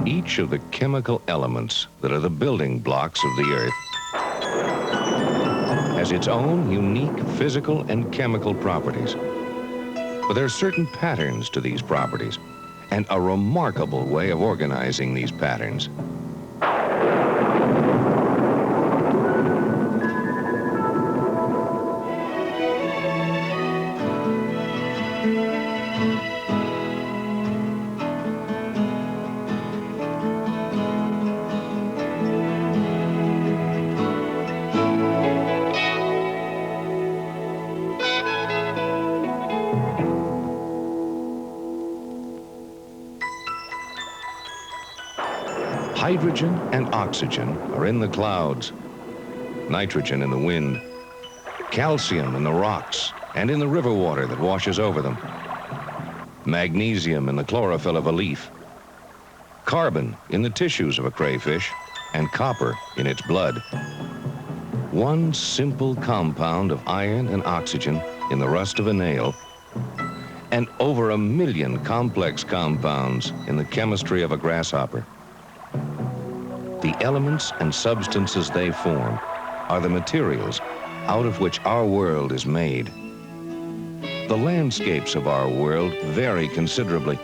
Each of the chemical elements that are the building blocks of the Earth has its own unique physical and chemical properties. But there are certain patterns to these properties and a remarkable way of organizing these patterns. Hydrogen and oxygen are in the clouds, nitrogen in the wind, calcium in the rocks and in the river water that washes over them, magnesium in the chlorophyll of a leaf, carbon in the tissues of a crayfish, and copper in its blood. One simple compound of iron and oxygen in the rust of a nail, and over 1 million complex compounds in the chemistry of a grasshopper. The elements and substances they form are the materials out of which our world is made. The landscapes of our world vary considerably,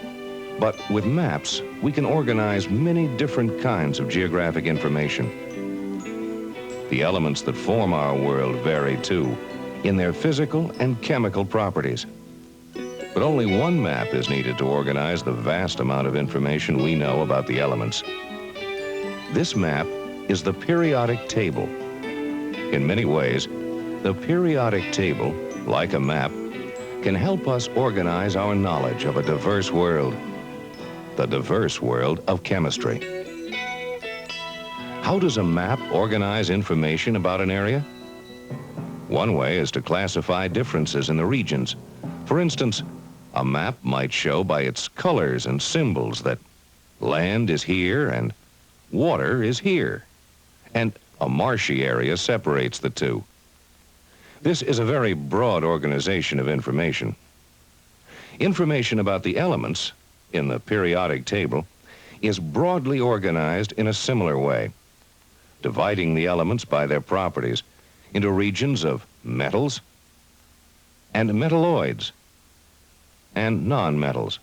but with maps, we can organize many different kinds of geographic information. The elements that form our world vary too, in their physical and chemical properties. But only one map is needed to organize the vast amount of information we know about the elements. This map is the periodic table. In many ways, the periodic table, like a map, can help us organize our knowledge of a diverse world, the diverse world of chemistry. How does a map organize information about an area? One way is to classify differences in the regions. For instance, a map might show by its colors and symbols that land is here and water is here, and a marshy area separates the two. This is a very broad organization of information. Information about the elements in the periodic table is broadly organized in a similar way, dividing the elements by their properties into regions of metals and metalloids and nonmetals.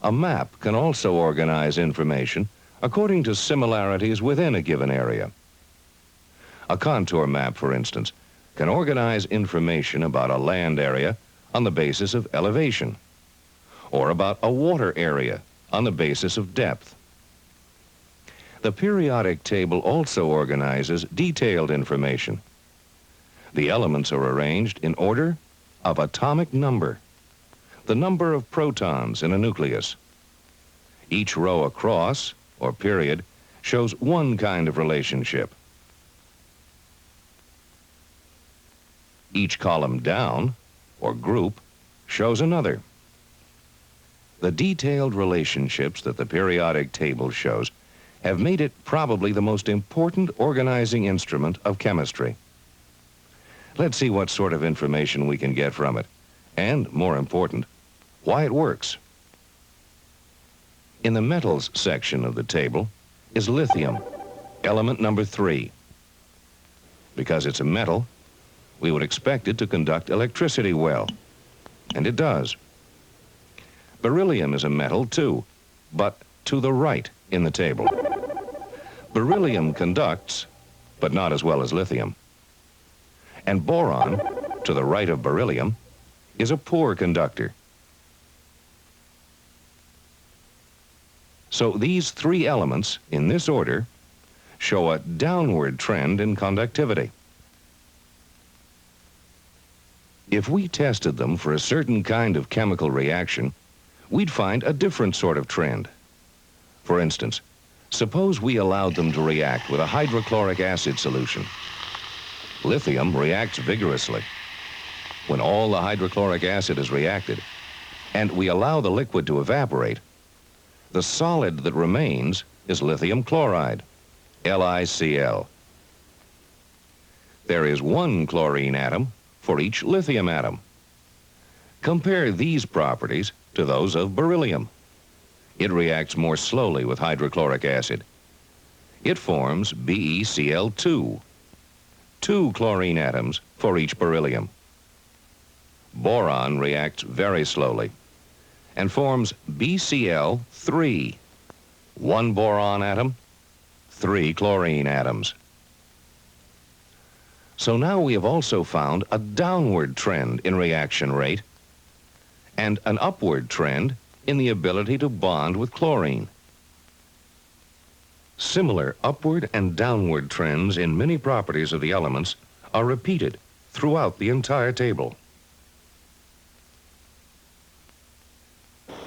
A map can also organize information according to similarities within a given area. A contour map, for instance, can organize information about a land area on the basis of elevation, or about a water area on the basis of depth. The periodic table also organizes detailed information. The elements are arranged in order of atomic number, the number of protons in a nucleus. Each row across, or period, shows one kind of relationship. Each column down, or group, shows another. The detailed relationships that the periodic table shows have made it probably the most important organizing instrument of chemistry. Let's see what sort of information we can get from it, and, more important, why it works. In the metals section of the table is lithium, element number 3. Because it's a metal, we would expect it to conduct electricity well, and it does. Beryllium is a metal too, but to the right in the table. Beryllium conducts, but not as well as lithium. And boron, to the right of beryllium, is a poor conductor. So these 3 elements, in this order, show a downward trend in conductivity. If we tested them for a certain kind of chemical reaction, we'd find a different sort of trend. For instance, suppose we allowed them to react with a hydrochloric acid solution. Lithium reacts vigorously. When all the hydrochloric acid is reacted, and we allow the liquid to evaporate, the solid that remains is lithium chloride, LiCl. There is 1 chlorine atom for each lithium atom. Compare these properties to those of beryllium. It reacts more slowly with hydrochloric acid. It forms BeCl2, 2 chlorine atoms for each beryllium. Boron reacts very slowly and forms BCl3, 1 boron atom, 3 chlorine atoms. So now we have also found a downward trend in reaction rate and an upward trend in the ability to bond with chlorine. Similar upward and downward trends in many properties of the elements are repeated throughout the entire table.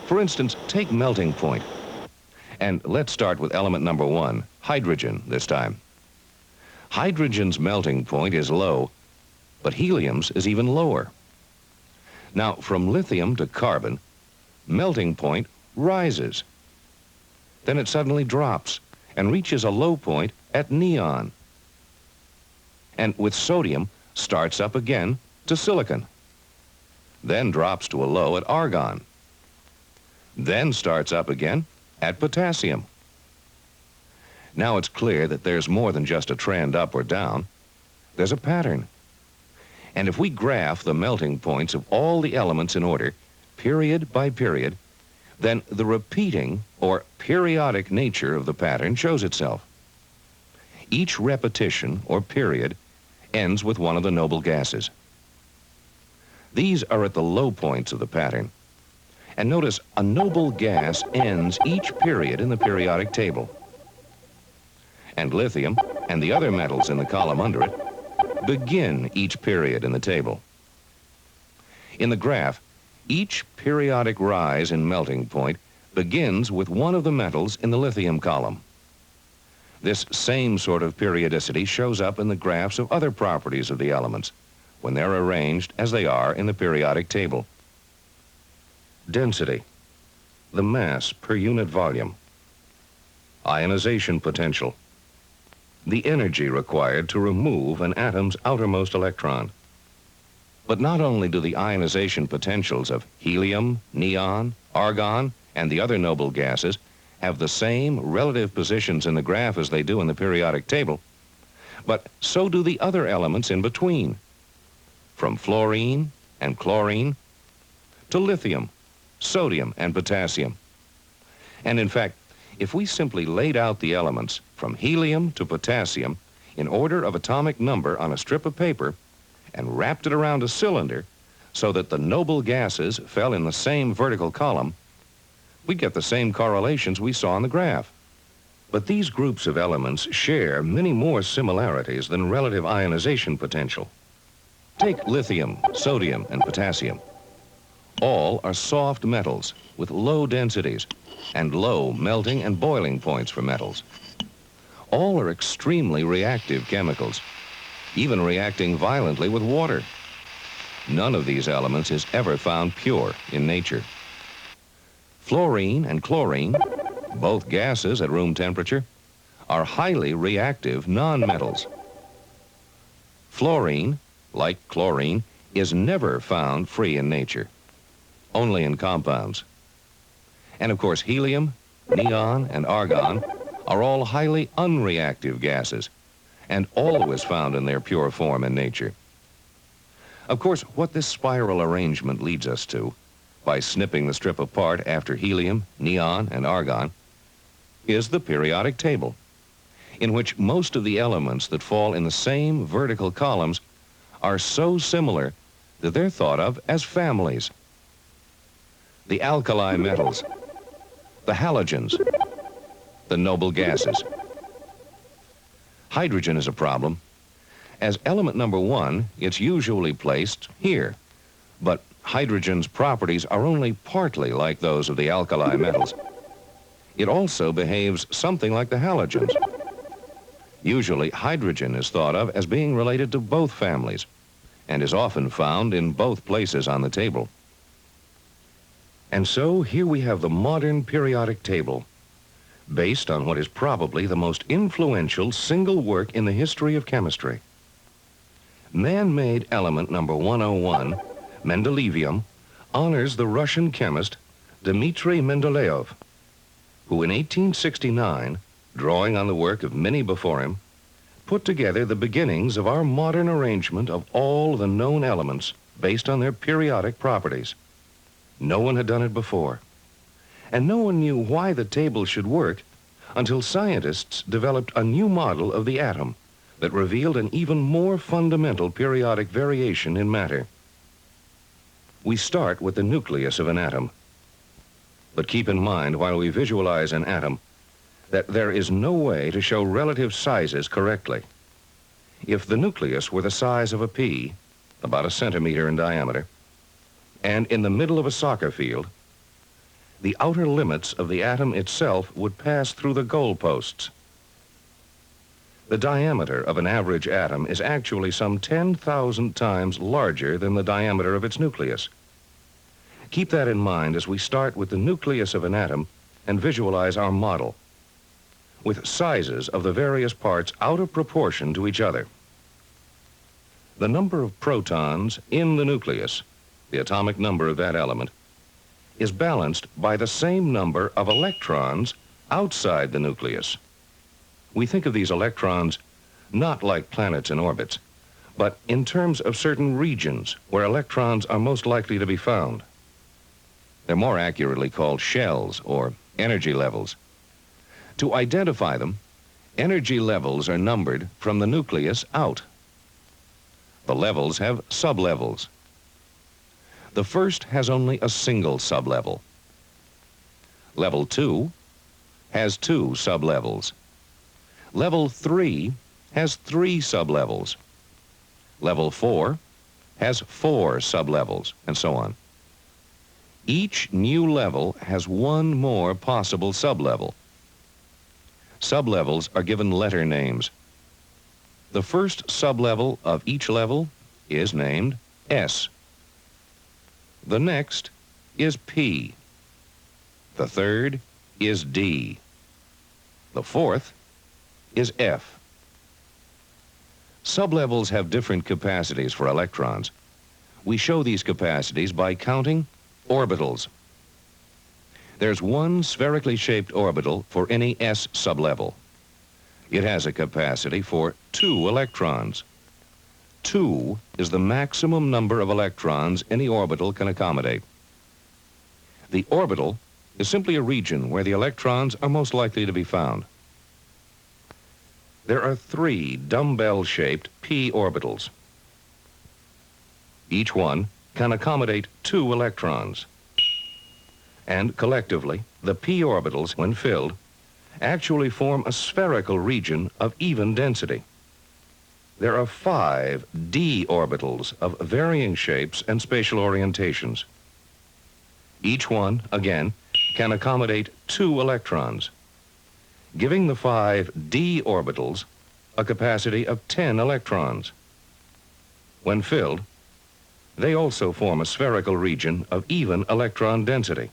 For instance, take melting point. And let's start with element number 1, hydrogen this time. Hydrogen's melting point is low, but helium's is even lower. Now, from lithium to carbon, melting point rises. Then it suddenly drops and reaches a low point at neon. And with sodium, starts up again to silicon. Then drops to a low at argon. Then starts up again at potassium. Now it's clear that there's more than just a trend up or down. There's a pattern. And if we graph the melting points of all the elements in order, period by period, then the repeating or periodic nature of the pattern shows itself. Each repetition or period ends with one of the noble gases. These are at the low points of the pattern. And notice a noble gas ends each period in the periodic table. And lithium and the other metals in the column under it begin each period in the table. In the graph, each periodic rise in melting point begins with one of the metals in the lithium column. This same sort of periodicity shows up in the graphs of other properties of the elements when they're arranged as they are in the periodic table. Density, the mass per unit volume. Ionization potential, the energy required to remove an atom's outermost electron. But not only do the ionization potentials of helium, neon, argon, and the other noble gases have the same relative positions in the graph as they do in the periodic table, but so do the other elements in between, from fluorine and chlorine to lithium, sodium, and potassium. And in fact, if we simply laid out the elements from helium to potassium in order of atomic number on a strip of paper and wrapped it around a cylinder so that the noble gases fell in the same vertical column, we'd get the same correlations we saw on the graph. But these groups of elements share many more similarities than relative ionization potential. Take lithium, sodium, and potassium. All are soft metals with low densities and low melting and boiling points for metals. All are extremely reactive chemicals, even reacting violently with water. None of these elements is ever found pure in nature. Fluorine and chlorine, both gases at room temperature, are highly reactive nonmetals. Fluorine, like chlorine, is never found free in nature, only in compounds. And of course, helium, neon, and argon are all highly unreactive gases and always found in their pure form in nature. Of course, what this spiral arrangement leads us to, by snipping the strip apart after helium, neon, and argon, is the periodic table, in which most of the elements that fall in the same vertical columns are so similar that they're thought of as families. The alkali metals, the halogens, the noble gases. Hydrogen is a problem. As element number 1, it's usually placed here, but hydrogen's properties are only partly like those of the alkali metals. It also behaves something like the halogens. Usually, hydrogen is thought of as being related to both families and is often found in both places on the table. And so here we have the modern periodic table, based on what is probably the most influential single work in the history of chemistry. Man-made element number 101, Mendelevium, honors the Russian chemist Dmitry Mendeleev who in 1869, drawing on the work of many before him, put together the beginnings of our modern arrangement of all the known elements based on their periodic properties. No one had done it before, and no one knew why the table should work until scientists developed a new model of the atom that revealed an even more fundamental periodic variation in matter. We start with the nucleus of an atom. But keep in mind, while we visualize an atom, that there is no way to show relative sizes correctly. If the nucleus were the size of a pea, about a centimeter in diameter, and in the middle of a soccer field, the outer limits of the atom itself would pass through the goalposts. The diameter of an average atom is actually some 10,000 times larger than the diameter of its nucleus. Keep that in mind as we start with the nucleus of an atom and visualize our model, with sizes of the various parts out of proportion to each other. The number of protons in the nucleus, the atomic number of that element, is balanced by the same number of electrons outside the nucleus. We think of these electrons not like planets in orbits, but in terms of certain regions where electrons are most likely to be found. They're more accurately called shells or energy levels. To identify them, energy levels are numbered from the nucleus out. The levels have sublevels. The first has only a single sublevel. Level 2 has 2 sublevels. Level 3 has 3 sublevels. Level 4 has 4 sublevels, and so on. Each new level has one more possible sublevel. Sublevels are given letter names. The first sublevel of each level is named S. The next is P. The third is D. The fourth is F. Sublevels have different capacities for electrons. We show these capacities by counting orbitals. There's one spherically shaped orbital for any S sublevel. It has a capacity for 2 electrons. 2 is the maximum number of electrons any orbital can accommodate. The orbital is simply a region where the electrons are most likely to be found. There are 3 dumbbell-shaped p orbitals. Each one can accommodate 2 electrons. And collectively, the p orbitals, when filled, actually form a spherical region of even density. There are 5 d orbitals of varying shapes and spatial orientations. Each one, again, can accommodate 2 electrons, giving the 5 d orbitals a capacity of 10 electrons. When filled, they also form a spherical region of even electron density.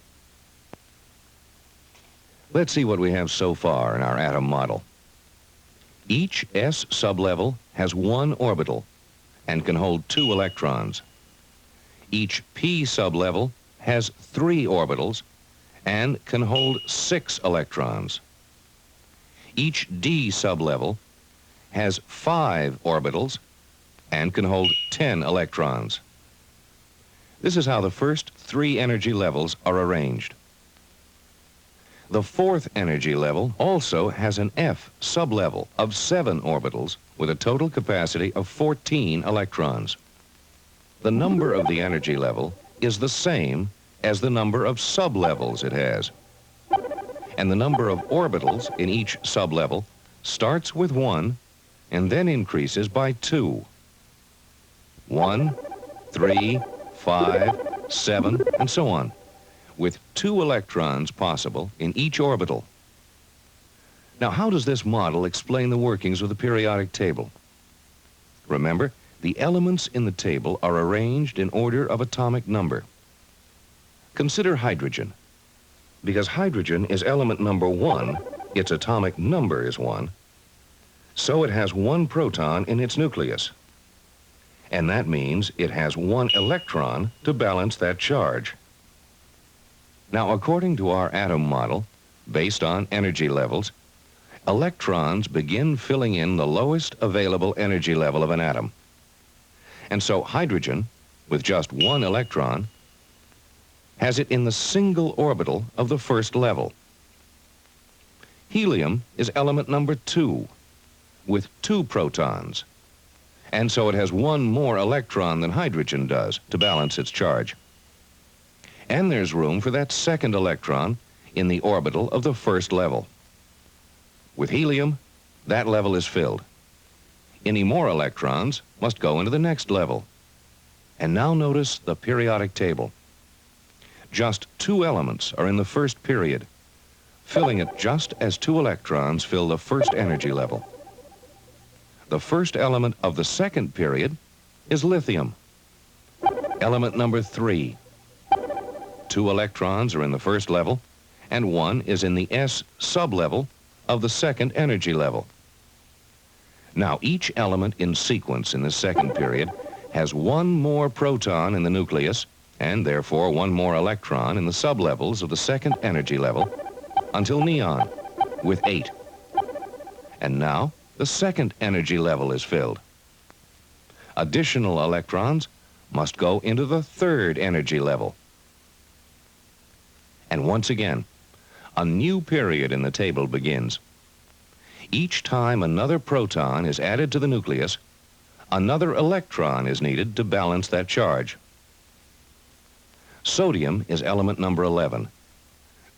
Let's see what we have so far in our atom model. Each S sublevel has 1 orbital and can hold 2 electrons. Each P sublevel has 3 orbitals and can hold 6 electrons. Each D sublevel has 5 orbitals and can hold 10 electrons. This is how the first 3 energy levels are arranged. The 4th energy level also has an F sublevel of 7 orbitals with a total capacity of 14 electrons. The number of the energy level is the same as the number of sublevels it has. And the number of orbitals in each sublevel starts with 1 and then increases by 2. 1, 3, 5, 7, and so on, with 2 electrons possible in each orbital. Now, how does this model explain the workings of the periodic table? Remember, the elements in the table are arranged in order of atomic number. Consider hydrogen. Because hydrogen is element number 1, its atomic number is 1, so it has 1 proton in its nucleus. And that means it has 1 electron to balance that charge. Now, according to our atom model, based on energy levels, electrons begin filling in the lowest available energy level of an atom. And so hydrogen, with just one electron, has it in the single orbital of the first level. Helium is element number 2, with 2 protons, and so it has one more electron than hydrogen does to balance its charge. And there's room for that second electron in the orbital of the first level. With helium, that level is filled. Any more electrons must go into the next level. And now notice the periodic table. Just 2 elements are in the first period, filling it just as 2 electrons fill the first energy level. The first element of the second period is lithium, element number 3. 2 electrons are in the first level, and 1 is in the S sublevel of the second energy level. Now, each element in sequence in the second period has 1 more proton in the nucleus, and therefore 1 more electron in the sublevels of the second energy level, until neon, with 8. And now, the second energy level is filled. Additional electrons must go into the third energy level. And once again, a new period in the table begins. Each time another proton is added to the nucleus, another electron is needed to balance that charge. Sodium is element number 11.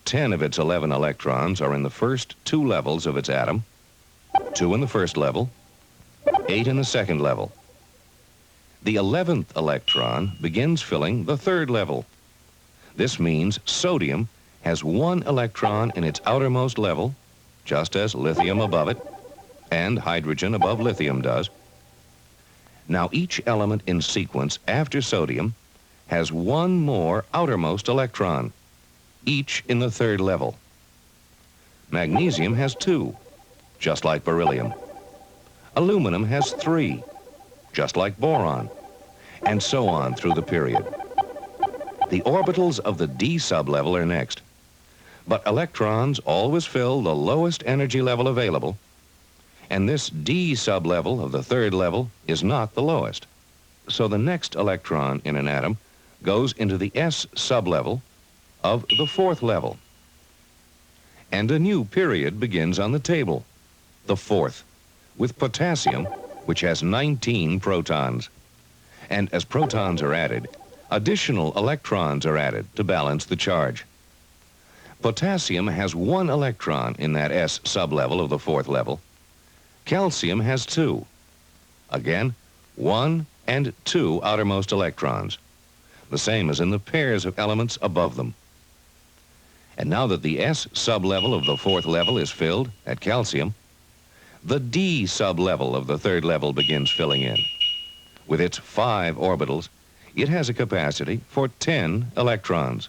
10 of its 11 electrons are in the first 2 levels of its atom, 2 in the first level, 8 in the second level. The 11th electron begins filling the third level. This means sodium has 1 electron in its outermost level, just as lithium above it, and hydrogen above lithium does. Now each element in sequence after sodium has 1 more outermost electron, each in the third level. Magnesium has 2, just like beryllium. Aluminum has 3, just like boron, and so on through the period. The orbitals of the D sublevel are next, but electrons always fill the lowest energy level available, and this D sublevel of the third level is not the lowest. So the next electron in an atom goes into the S sublevel of the fourth level. And a new period begins on the table, the fourth, with potassium, which has 19 protons. And as protons are added, additional electrons are added to balance the charge. Potassium has 1 electron in that S sublevel of the fourth level. Calcium has 2. Again, 1 and 2 outermost electrons, the same as in the pairs of elements above them. And now that the S sublevel of the fourth level is filled at calcium, the D sublevel of the third level begins filling in. With its 5 orbitals, it has a capacity for 10 electrons.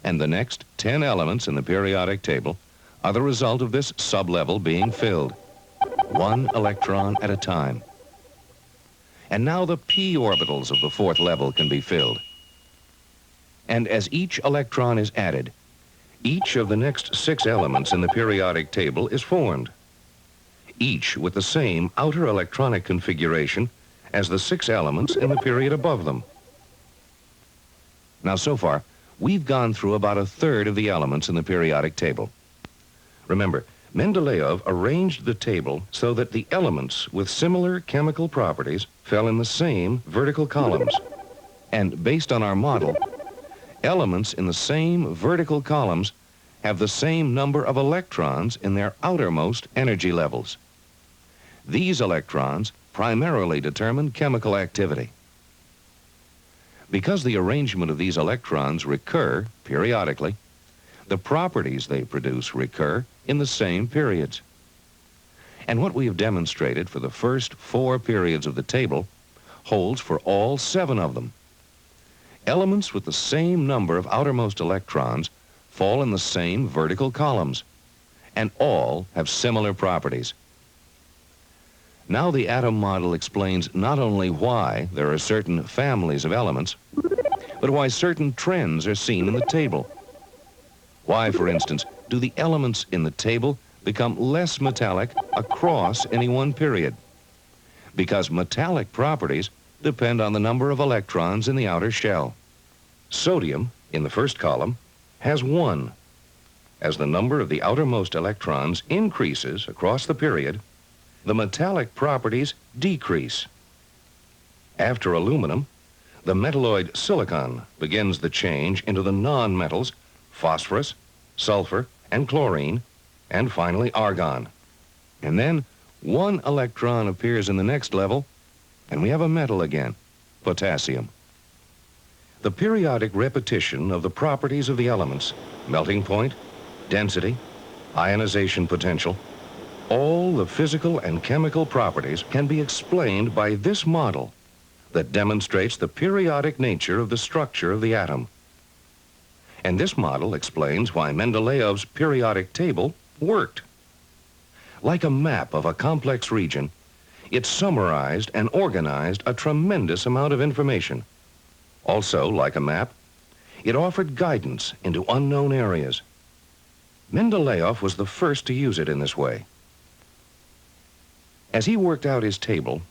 And the next 10 elements in the periodic table are the result of this sublevel being filled, 1 electron at a time. And now the p orbitals of the fourth level can be filled. And as each electron is added, each of the next 6 elements in the periodic table is formed, each with the same outer electronic configuration as the 6 elements in the period above them. Now, so far, we've gone through about a third of the elements in the periodic table. Remember, Mendeleev arranged the table so that the elements with similar chemical properties fell in the same vertical columns. And based on our model, elements in the same vertical columns have the same number of electrons in their outermost energy levels. These electrons primarily determine chemical activity. Because the arrangement of these electrons recur periodically, the properties they produce recur in the same periods. And what we have demonstrated for the first 4 periods of the table holds for all 7 of them. Elements with the same number of outermost electrons fall in the same vertical columns, and all have similar properties. Now the atom model explains not only why there are certain families of elements, but why certain trends are seen in the table. Why, for instance, do the elements in the table become less metallic across any one period? Because metallic properties depend on the number of electrons in the outer shell. Sodium, in the first column, has 1. As the number of the outermost electrons increases across the period, the metallic properties decrease. After aluminum, the metalloid silicon begins the change into the non-metals phosphorus, sulfur, and chlorine, and finally argon. And then 1 electron appears in the next level, and we have a metal again, potassium. The periodic repetition of the properties of the elements, melting point, density, ionization potential, all the physical and chemical properties can be explained by this model that demonstrates the periodic nature of the structure of the atom. And this model explains why Mendeleev's periodic table worked. Like a map of a complex region, it summarized and organized a tremendous amount of information. Also, like a map, it offered guidance into unknown areas. Mendeleev was the first to use it in this way. As he worked out his table,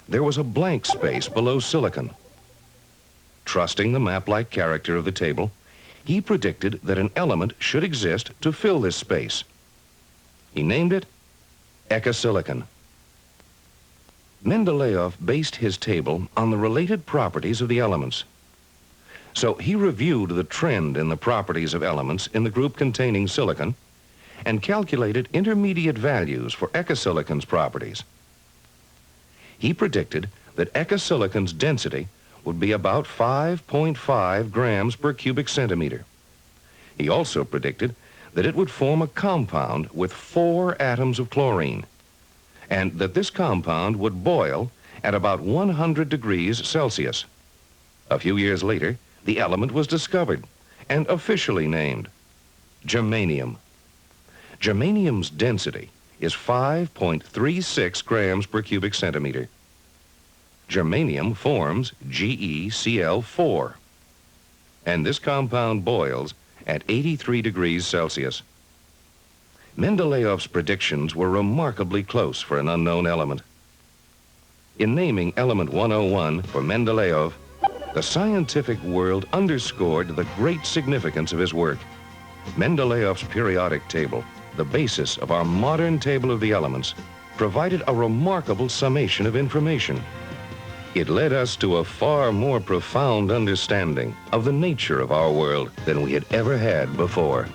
there was a blank space below silicon. Trusting the map-like character of the table, he predicted that an element should exist to fill this space. He named it ecosilicon. Mendeleev based his table on the related properties of the elements. So he reviewed the trend in the properties of elements in the group containing silicon and calculated intermediate values for ecosilicon's properties. He predicted that ecosilicon's density would be about 5.5 grams per cubic centimeter. He also predicted that it would form a compound with 4 atoms of chlorine, and that this compound would boil at about 100 degrees Celsius. A few years later, the element was discovered and officially named germanium. Germanium's density is 5.36 grams per cubic centimeter. Germanium forms GeCl4, and this compound boils at 83 degrees Celsius. Mendeleev's predictions were remarkably close for an unknown element. In naming element 101 for Mendeleev, the scientific world underscored the great significance of his work. Mendeleev's periodic table, the basis of our modern table of the elements, provided a remarkable summation of information. It led us to a far more profound understanding of the nature of our world than we had ever had before.